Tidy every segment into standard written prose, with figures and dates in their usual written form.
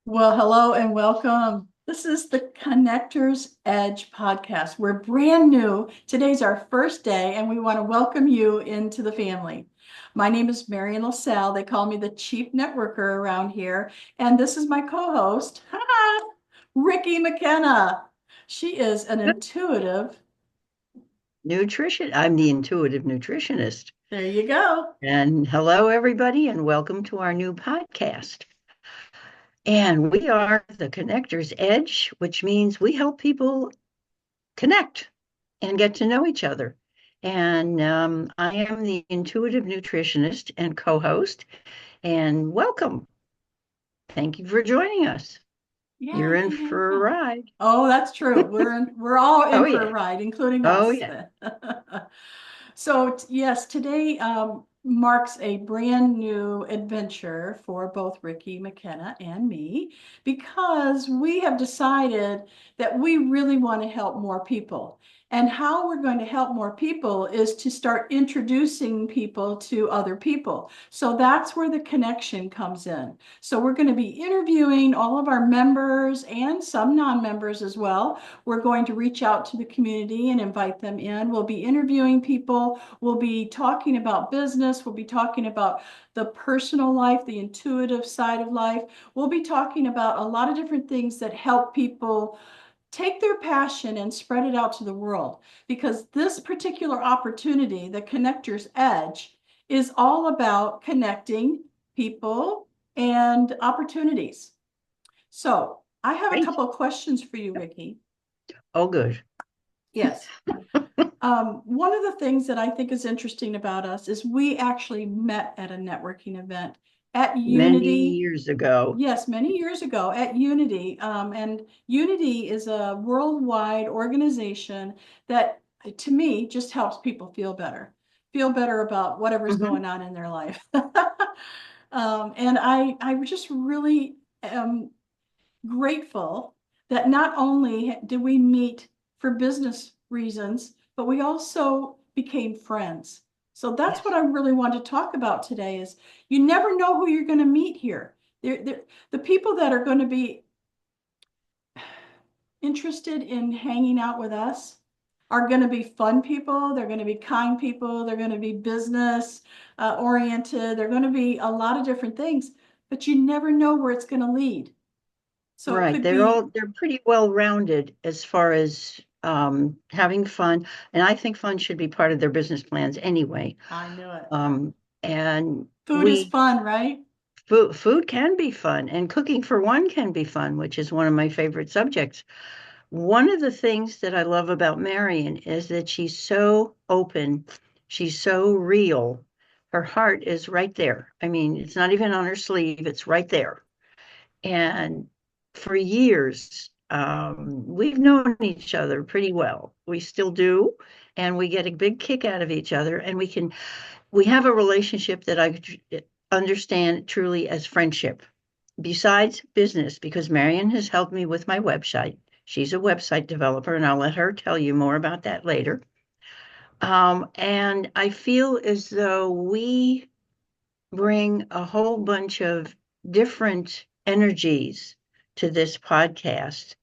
Well, hello and welcome. This is the Connectors Edge podcast. We're brand new. Today's our first day, and we want to welcome you into the family. My name is Marian LaSalle. They call me the chief networker around here. And this is my co-host, Ricki McKenna. She is an intuitive. Nutrition. I'm the intuitive nutritionist. There you go. And hello, everybody, and welcome to our new podcast. And we are the Connector's Edge, which means we help people connect and get to know each other. And I am the intuitive nutritionist and co host. And welcome. Thank you for joining us. Yeah, You're yeah, in yeah, for a yeah. ride. Oh, that's true. We're all Oh, in for a yeah. ride, including Oh, us. yeah. So yes, today marks a brand new adventure for both Ricki McKenna and me because we have decided that we really want to help more people. And how we're going to help more people is to start introducing people to other people. So that's where the connection comes in. So we're going to be interviewing all of our members and some non-members as well. We're going to reach out to the community and invite them in. We'll be interviewing people. We'll be talking about business. We'll be talking about the personal life, the intuitive side of life. We'll be talking about a lot of different things that help people take their passion and spread it out to the world. Because this particular opportunity, the Connector's Edge, is all about connecting people and opportunities. So I have a Great. couple of questions for you, Ricki. Oh, good. Yes. One of the things that I think is interesting about us is we actually met at a networking event at Many Unity. years ago. Yes, many years ago at Unity. And Unity is a worldwide organization that, to me, just helps people feel better about whatever's Mhm. going on in their life. And I just really am grateful that not only did we meet for business reasons, but we also became friends. So that's what Yes. I really want to talk about today is you never know who you're going to meet here. The people that are going to be interested in hanging out with us are going to be fun people. They're going to be kind people. They're going to be business oriented. They're going to be a lot of different things, but you never know where it's going to lead. So it Right. could be, They're pretty well rounded as far as having fun. And I think fun should be part of their business plans anyway. I knew it. Um, and Food is we fun, right? food can be fun, and cooking for one can be fun, which is one of my favorite subjects. One of the things that I love about Marion is that she's so open, she's so real. Her heart is right there. I mean, it's not even on her sleeve, it's right there. And for years, we've known each other pretty well. We still do, and we get a big kick out of each other. And we have a relationship that I understand truly as friendship, besides business, because Marion has helped me with my website. She's a website developer, and I'll let her tell you more about that later. And I feel as though we bring a whole bunch of different energies to this podcast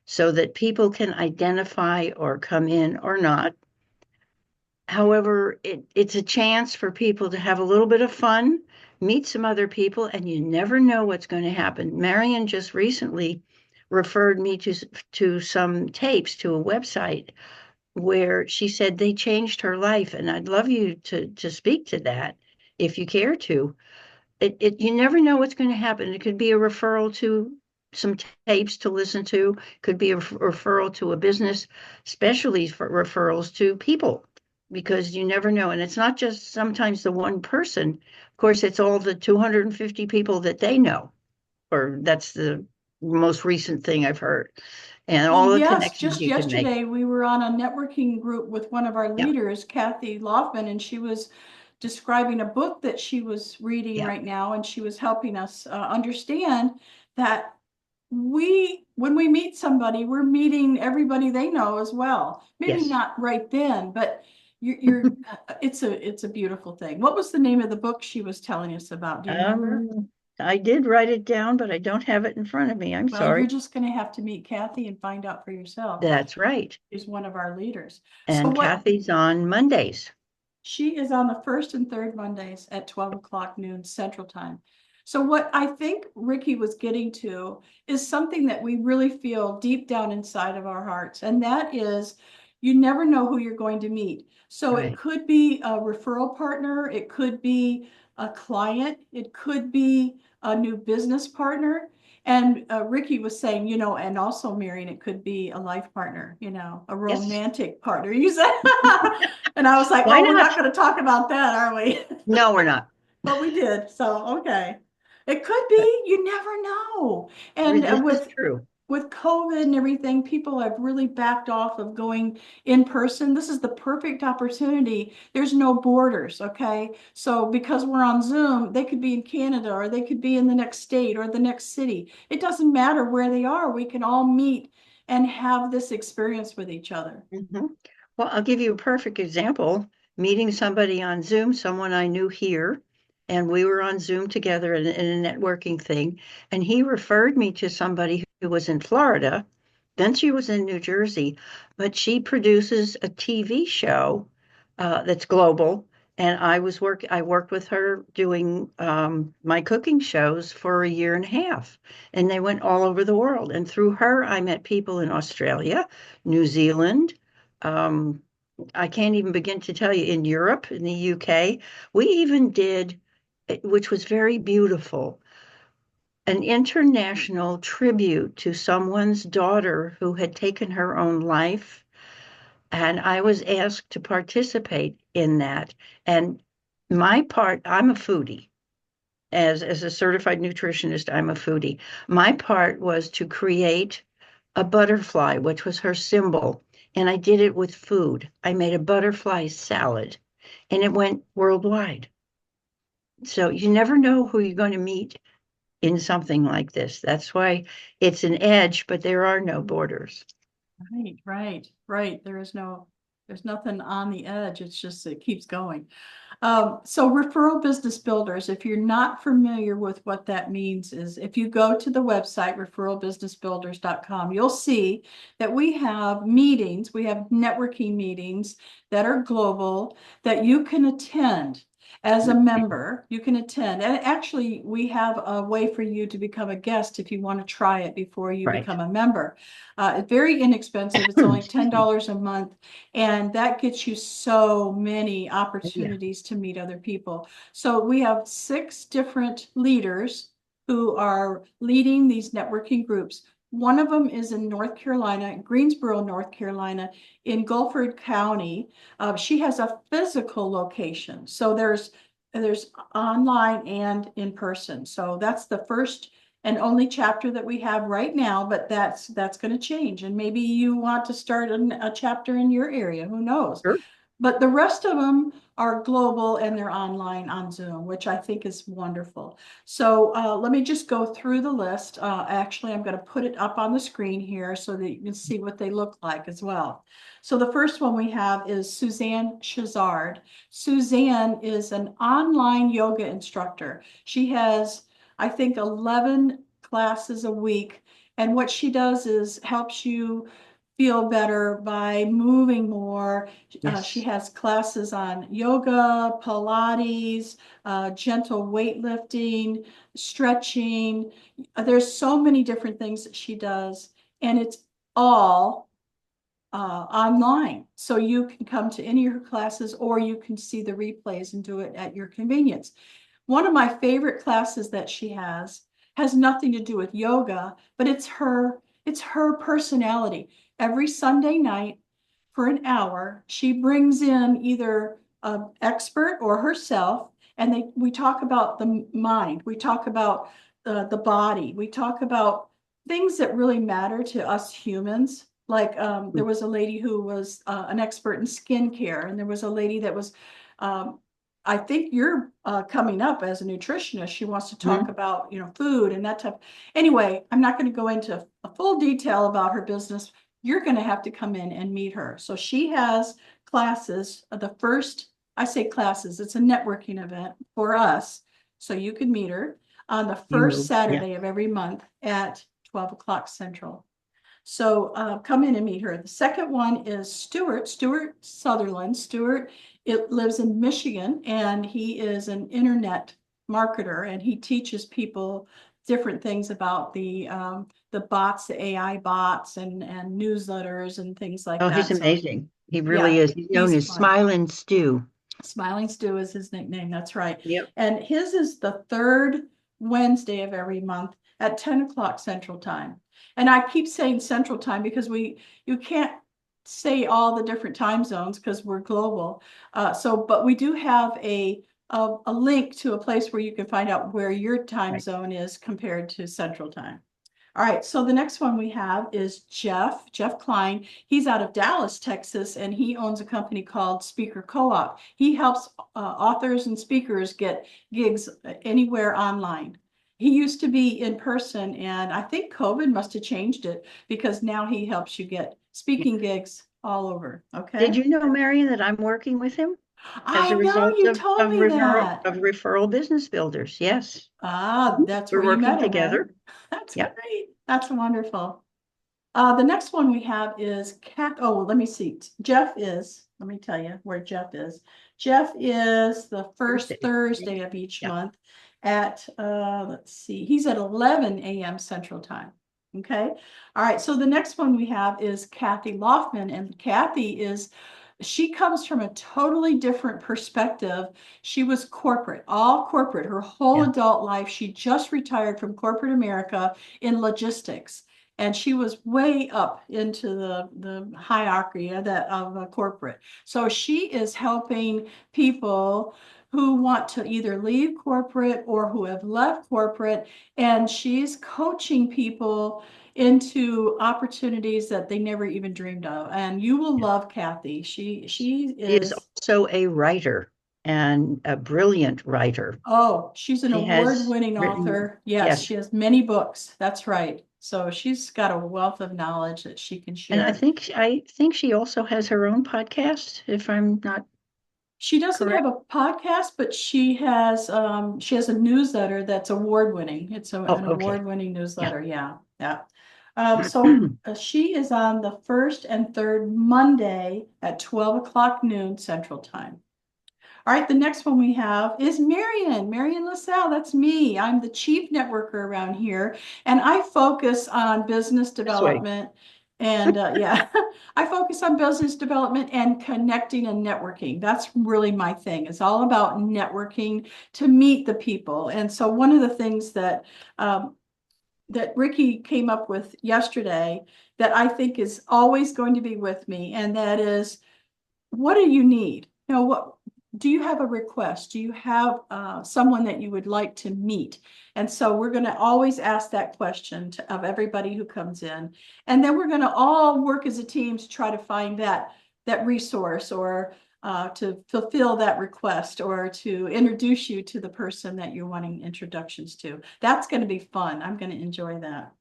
so that people can identify or come in or not. However, it's a chance for people to have a little bit of fun, meet some other people, and you never know what's going to happen. Marion just recently referred me to some tapes to a website where she said they changed her life, and I'd love you to speak to that if you care to. You never know what's going to happen. It could be a referral to some tapes to listen to, could be a referral to a business, especially for referrals to people, because you never know. And it's not just sometimes the one person. Of course, it's all the 250 people that they know, or that's the most recent thing I've heard, and Well, all the yes, connections just you can make. yesterday we were on a networking group with one of our Yeah, leaders, Kathy Loffman, and she was describing a book that she was reading yeah, right now, and she was helping us understand that when we meet somebody, we're meeting everybody they know as well. Maybe yes. not right then, but it's a beautiful thing. What was the name of the book she was telling us about? Do you remember? I did write it down, but I don't have it in front of me. I'm Well, you're sorry. just going to have to meet Kathy and find out for yourself. That's right. She's one of our leaders. So And what Kathy's on Mondays. she is on the first and third Mondays at 12 o'clock noon Central Time. So what I think Ricki was getting to is something that we really feel deep down inside of our hearts, and that is you never know who you're going to meet. So it Right. could be a referral partner, it could be a client, it could be a new business partner. And Ricki was saying, and also Marian, it could be a life partner, a Yes. romantic partner. You said, and I was like, Why oh, we're not not? going to talk about that, are we? No, we're not. But we did. So, okay. It could be, you never know. And This is true. with COVID and everything, people have really backed off of going in person. This is the perfect opportunity. There's no borders, okay? So because we're on Zoom, they could be in Canada or they could be in the next state or the next city. It doesn't matter where they are. We can all meet and have this experience with each other. Mhm. Well, I'll give you a perfect example. Meeting somebody on Zoom, someone I knew here, and we were on Zoom together in a networking thing, and he referred me to somebody who was in Florida. Then she was in New Jersey, but she produces a TV show that's global. And I worked with her doing my cooking shows for a year and a half, and they went all over the world. And through her, I met people in Australia, New Zealand. Um, I can't even begin to tell you in Europe, in the UK. We even did, which was very beautiful, an international tribute to someone's daughter who had taken her own life. And I was asked to participate in that. And my part, I'm a foodie. As a certified nutritionist, I'm a foodie. My part was to create a butterfly, which was her symbol. And I did it with food. I made a butterfly salad and it went worldwide. So you never know who you're going to meet in something like this. That's why it's an edge, but there are no borders. Right, right, right. There's nothing on the edge. It's just, it keeps going. So referral business builders, if you're not familiar with what that means, is if you go to the website, referralbusinessbuilders.com, you'll see that we have meetings, we have networking meetings that are global that you can attend. As a member, you can attend. And actually, we have a way for you to become a guest if you want to try it before you Right. become a member. It's very inexpensive. It's only Excuse me. $10 a month. And that gets you so many Yeah. opportunities to meet other people. So we have 6 different leaders who are leading these networking groups. One of them is in North Carolina, Greensboro, North Carolina, in Guilford County. She has a physical location. So there's online and in person. So that's the first and only chapter that we have right now, but that's going to change. And maybe you want to start a chapter in your area, who knows? Sure. But the rest of them are global and they're online on Zoom, which I think is wonderful. So let me just go through the list. Actually, I'm going to put it up on the screen here so that you can see what they look like as well. So the first one we have is Suzanne Chazard. Suzanne is an online yoga instructor. She has, I think, 11 classes a week. And what she does is helps you feel better by moving more. She Yes. has classes on yoga, Pilates, gentle weightlifting, stretching. There's so many different things that she does, and it's all online. So you can come to any of her classes or you can see the replays and do it at your convenience. One of my favorite classes that she has nothing to do with yoga, but it's her personality. Every Sunday night for an hour, she brings in either an expert or herself, and we talk about the mind, we talk about the body, we talk about things that really matter to us humans. Like there was a lady who was an expert in skincare, and there was a lady that was um, I think you're coming up as a nutritionist. She wants to talk Mhm. about, food and that type. Anyway, I'm not going to go into a full detail about her business. You're going to have to come in and meet her. So she has classes. The first, I say classes, it's a networking event for us. So you can meet her. on the You first moved. Yeah. Saturday of every month at 12 o'clock Central. So come in and meet her. The second one is Stuart Sutherland. Stuart, it lives in Michigan, and he is an internet marketer, and he teaches people different things about the bots, the AI bots, and newsletters and things like Oh, he's that. So amazing. He really yeah, is. He's known he's as fun. Smiling Stew. Smiling Stew is his nickname. That's right. Yep. And his is the third Wednesday of every month at 10 o'clock Central Time. And I keep saying Central Time because you can't say all the different time zones because we're global. But we do have a link to a place where you can find out where your time Right. zone is compared to Central Time. All right, so the next one we have is Jeff Klein. He's out of Dallas, Texas, and he owns a company called Speaker Co-op. He helps authors and speakers get gigs anywhere online. He used to be in person, and I think COVID must have changed it because now he helps you get Yeah. speaking gigs all over. Did Okay. you know, Marion, that I'm working with him as I a know result you told me that. of referral business builders? Yes. Ah, that's We're where you working met him, eh? together. That's Yeah. great. That's wonderful. The next one we have is Cat. Oh, let me see. Let me tell you where Jeff is. Jeff is the first Thursday. Thursday of each Yeah. month at, let's see, he's at 11 a.m. Central Time. Okay. All right. So the next one we have is Kathy Loftman. And she comes from a totally different perspective. She was all corporate, her whole Yeah. adult life. She just retired from corporate America in logistics, and she was way up into the hierarchy of a corporate. So she is helping people who want to either leave corporate or who have left corporate, and she's coaching people into opportunities that they never even dreamed of. And you will Yeah. love Kathy. She She is is, also a writer and a brilliant writer. oh, she's an She has award-winning written, author. Yes, yes. she has many books. That's right. So she's got a wealth of knowledge that she can And share. I think she also has her own podcast, if I'm not She doesn't have correct. a podcast, but she has a newsletter that's award-winning. It's Oh, an okay. award-winning Yeah. newsletter. Yeah, yeah. She is on the first and third Monday at 12 o'clock noon Central Time. All right, the next one we have is Marian LaSalle. That's me. I'm the chief networker around here, and I focus on business This way. development. And yeah, I focus on business development and connecting and networking. That's really my thing. It's all about networking to meet the people. And so one of the things um, that Ricki came up with yesterday that I think is always going to be with me, and that is, what do you need? What do you have a request? Do you have someone that you would like to meet? And so we're going to always ask that question of everybody who comes in. And then we're going to all work as a team to try to find that resource, or to fulfill that request, or to introduce you to the person that you're wanting introductions to. That's going to be fun. I'm going to enjoy that.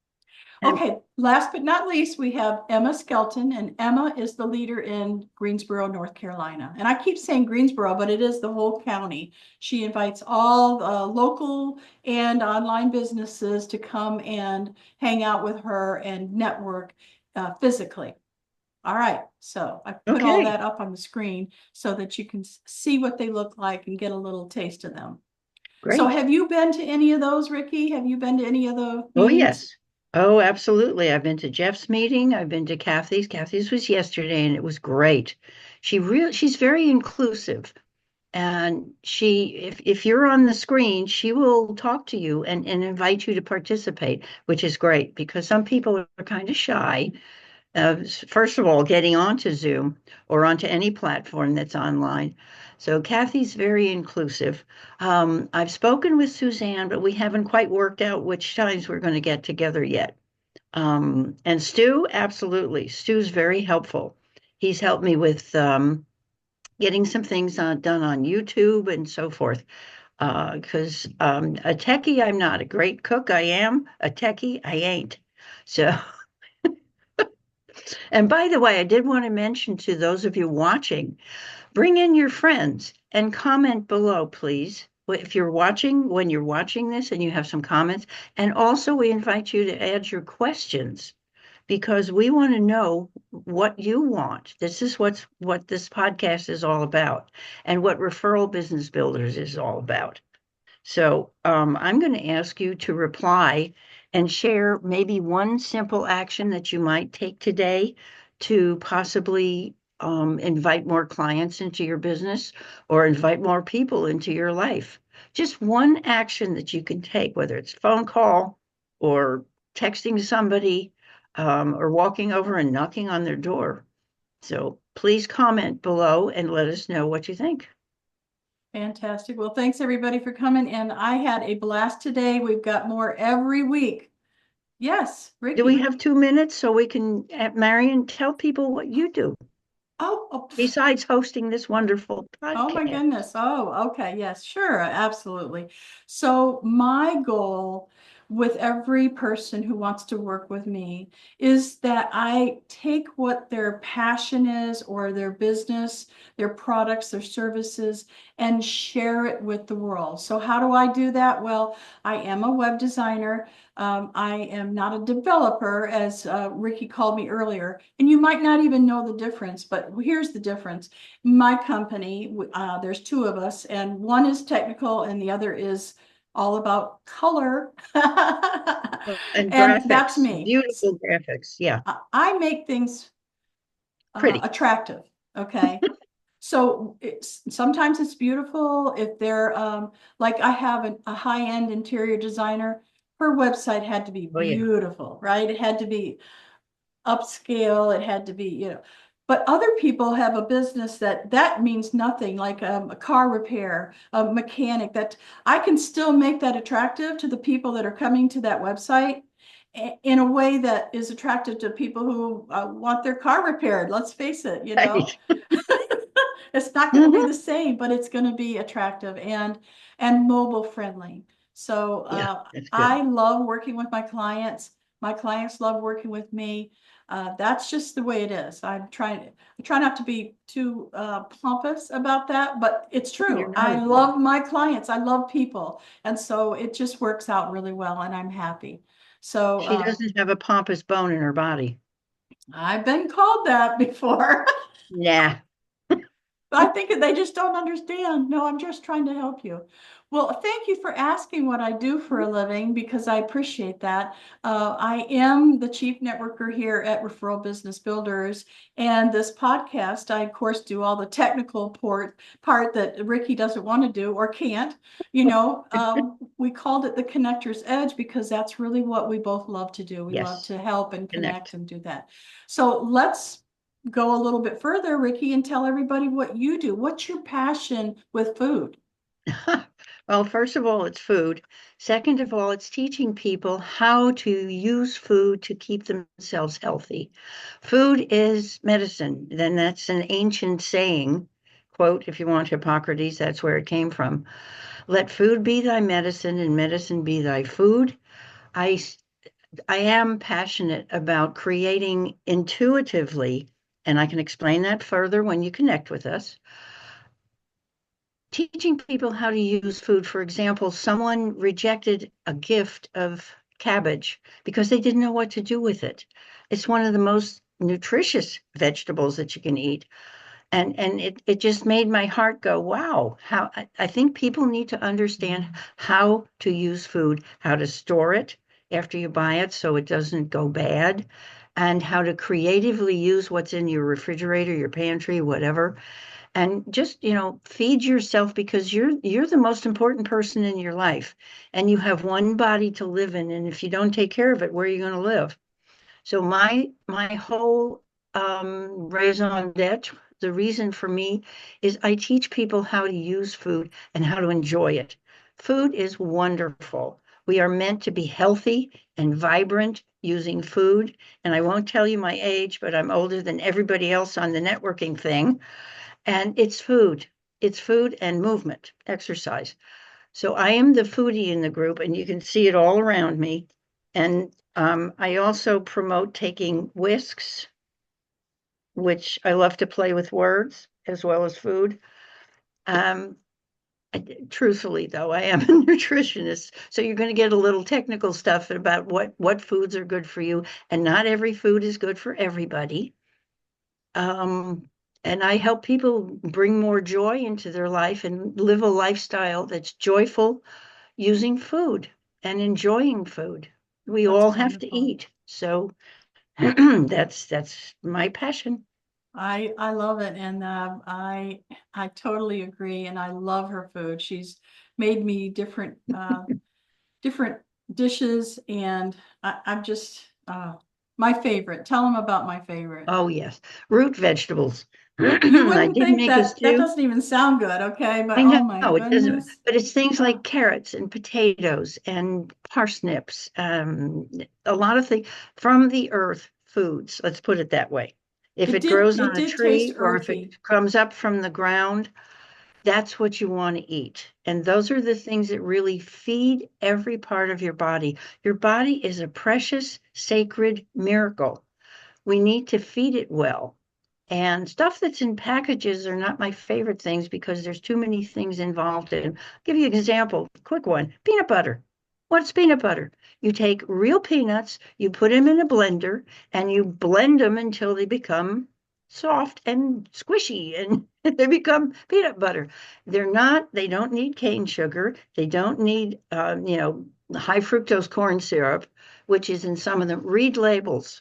And Okay, last but not least, we have Emma Skelton, and Emma is the leader in Greensboro, North Carolina. And I keep saying Greensboro, but it is the whole county. She invites all local and online businesses to come and hang out with her and network physically. All right, so I put all okay, that up on the screen so that you can see what they look like and get a little taste of them. So great. have you been to any of those, Ricki? Have you been to any of the Oh, meetings? yes. Oh, absolutely. I've been to Jeff's meeting. I've been to Kathy's. Kathy's was yesterday and it was great. She's very inclusive. And if you're on the screen, she will talk to you and invite you to participate, which is great because some people are kind of shy. First of all, getting onto Zoom or onto any platform that's online. So Kathy's very inclusive. I've spoken with Suzanne, but we haven't quite worked out which times we're going to get together yet. And Stu, absolutely. Stu's very helpful. He's helped me with getting some things done on YouTube and so forth. Because a techie, I'm not. A great cook, I am. A techie, I ain't. So, and by the way, I did want to mention to those of you watching, bring in your friends and comment below, please. if you're watching, when you're watching this and you have some comments, and also we invite you to add your questions because we want to know what you want. This is what this podcast is all about and what Referral Business Builders is all about. So I'm going to ask you to reply and share maybe one simple action that you might take today to possibly invite more clients into your business or invite more people into your life. Just one action that you can take, whether it's phone call or texting somebody or walking over and knocking on their door. So please comment below and let us know what you think. Fantastic. Well, thanks everybody for coming. And I had a blast today. We've got more every week. Yes, Do we Ricki. have 2 minutes so we can, Marian, tell people what you do Oh, besides hosting this wonderful oh my podcast? goodness. Oh, okay. Yes, sure. Absolutely. So my goal with every person who wants to work with me is that I take what their passion is or their business, their products, their services, and share it with the world. So how do I do that? Well, I am a web designer. I am not a developer, as Ricki called me earlier, and you might not even know the difference, but here's the difference. My company, there's two of us, and one is technical and the other is all about color. And And that's graphics, me. beautiful graphics. Yeah, I make things pretty. attractive. Okay. So sometimes it's beautiful if they're like I have a high-end interior designer. Her website had to be Oh, yeah. beautiful, right? It had to be upscale. It had to be, but other people have a business that means nothing, like a car repair, a mechanic, that I can still make that attractive to the people that are coming to that website in a way that is attractive to people who want their car repaired. Let's face it, Right. it's not going to be Mhm. the same, but it's going to be attractive and mobile friendly. So Yeah, that's good. I love working with my clients. My clients love working with me. That's just the way it is. I try not to be too pompous about that, but it's You're true. not I at all. love my clients. I love people. And so it just works out really well and I'm happy. So She doesn't have a pompous bone in her body. I've been called that before. Nah. I think they just don't understand. No, I'm just trying to help you. Well, thank you for asking what I do for a living because I appreciate that. I am the chief networker here at Referral Business Builders, and this podcast, I of course do all the technical part that Ricki doesn't want to do or can't. We called it the Connector's Edge because that's really what we both love to do. We love Yes, to help and connect connect. and do that. So let's go a little bit further, Ricki, and tell everybody what you do. What's your passion with food? Well, first of all, it's food. Second of all, it's teaching people how to use food to keep themselves healthy. Food is medicine. Then that's an ancient saying, quote, if you want Hippocrates, that's where it came from. Let food be thy medicine and medicine be thy food. I, I am passionate about creating intuitively, and I can explain that further when you connect with us, teaching people how to use food. For example, someone rejected a gift of cabbage because they didn't know what to do with it. It's one of the most nutritious vegetables that you can eat. And it just made my heart go, wow, how I think people need to understand how to use food, how to store it after you buy it so it doesn't go bad, and how to creatively use what's in your refrigerator, your pantry, whatever, and just feed yourself because you're the most important person in your life and you have one body to live in, and if you don't take care of it, where are you going to live? So my whole raison d'etre, the reason for me, is I teach people how to use food and how to enjoy it. Food is wonderful. We are meant to be healthy and vibrant using food, and I won't tell you my age, but I'm older than everybody else on the networking thing. And it's food. It's food and movement, exercise. So I am the foodie in the group, and you can see it all around me. And I also promote taking whisks, which I love to play with words as well as food. Um, Truthfully, though, I am a nutritionist, so you're going to get a little technical stuff about what foods are good for you, and not every food is good for everybody. Um, and I help people bring more joy into their life and live a lifestyle that's joyful using food and enjoying food. We That's all have to wonderful. eat, so that's my passion. I love it, and I totally agree, and I love her food. She's made me different dishes, and I'm just my favorite. Tell them about my favorite. Oh yes, root vegetables. You I wouldn't did think make a that that stew. doesn't even sound good, okay? But I oh my know it doesn't, goodness. but it's things Oh, like carrots and potatoes and parsnips, a lot of things from the earth foods. Let's put it that way. If it grows it on a did taste tree or if it earthy. comes up from the ground, that's what you want to eat. And those are the things that really feed every part of your body. Your body is a precious, sacred miracle. We need to feed it well. And stuff that's in packages are not my favorite things because there's too many things involved in. I'll give you an example, quick one. Peanut butter. What's peanut butter? You take real peanuts, you put them in a blender, and you blend them until they become soft and squishy and they become peanut butter. They don't need cane sugar. They don't need, high fructose corn syrup, which is in some of them. Read labels.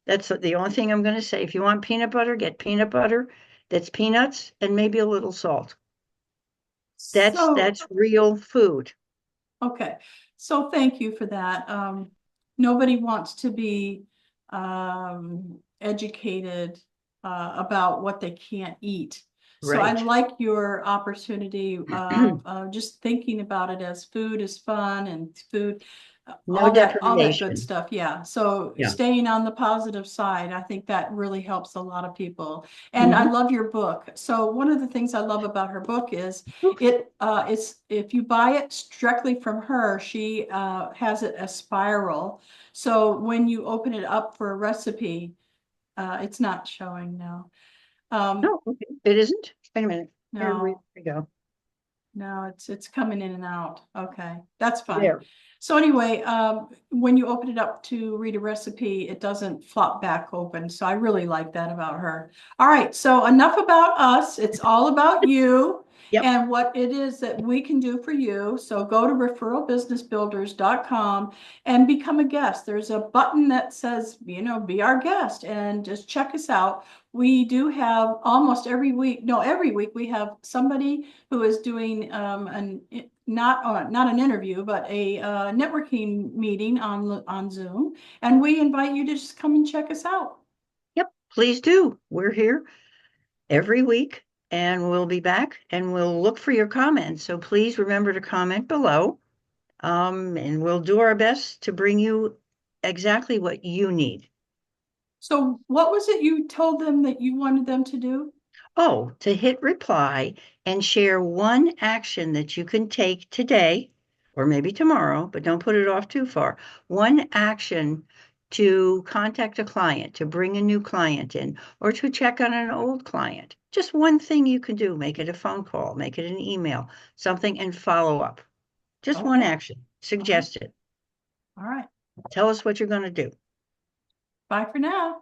That's the only thing I'm going to say. If you want peanut butter, get peanut butter that's peanuts and maybe a little salt. So That's real food. okay, so thank you for that. Nobody wants to be educated about what they can't eat. So I Right. like your opportunity of just thinking about it as food is fun and food, No all that good deprivation. stuff. Yeah. So Yeah. staying on the positive side, I think that really helps a lot of people. And I Hmm. love your book. So one of the things I love about her book is it's if you buy it directly from her, she has it a spiral. So when you open it up for a recipe, it's not showing now. Um, Oh, okay. It isn't? Wait a minute. Here no, we go. no, it's coming in and out. Okay, that's fine. There. So anyway, when you open it up to read a recipe, it doesn't flop back open. So I really like that about her. All right, so enough about us. It's all about you Yep. and what it is that we can do for you. So go to referralbusinessbuilders.com and become a guest. There's a button that says, be our guest and just check us out. We do have almost every week, no, every week we have somebody who is doing not an interview, but a networking meeting on Zoom, and we invite you to just come and check us out. Yep. Please do. We're here every week and we'll be back and we'll look for your comments. So please remember to comment below. And we'll do our best to bring you exactly what you need. So, what was it you told them that you wanted them to do? Oh, to hit reply and share one action that you can take today or maybe tomorrow, but don't put it off too far. One action to contact a client, to bring a new client in, or to check on an old client. Just one thing you can do. Make it a phone call, make it an email, something, and follow up. Just one Okay, action. all right, Suggest it. all right. Tell us what you're going to do. Bye for now.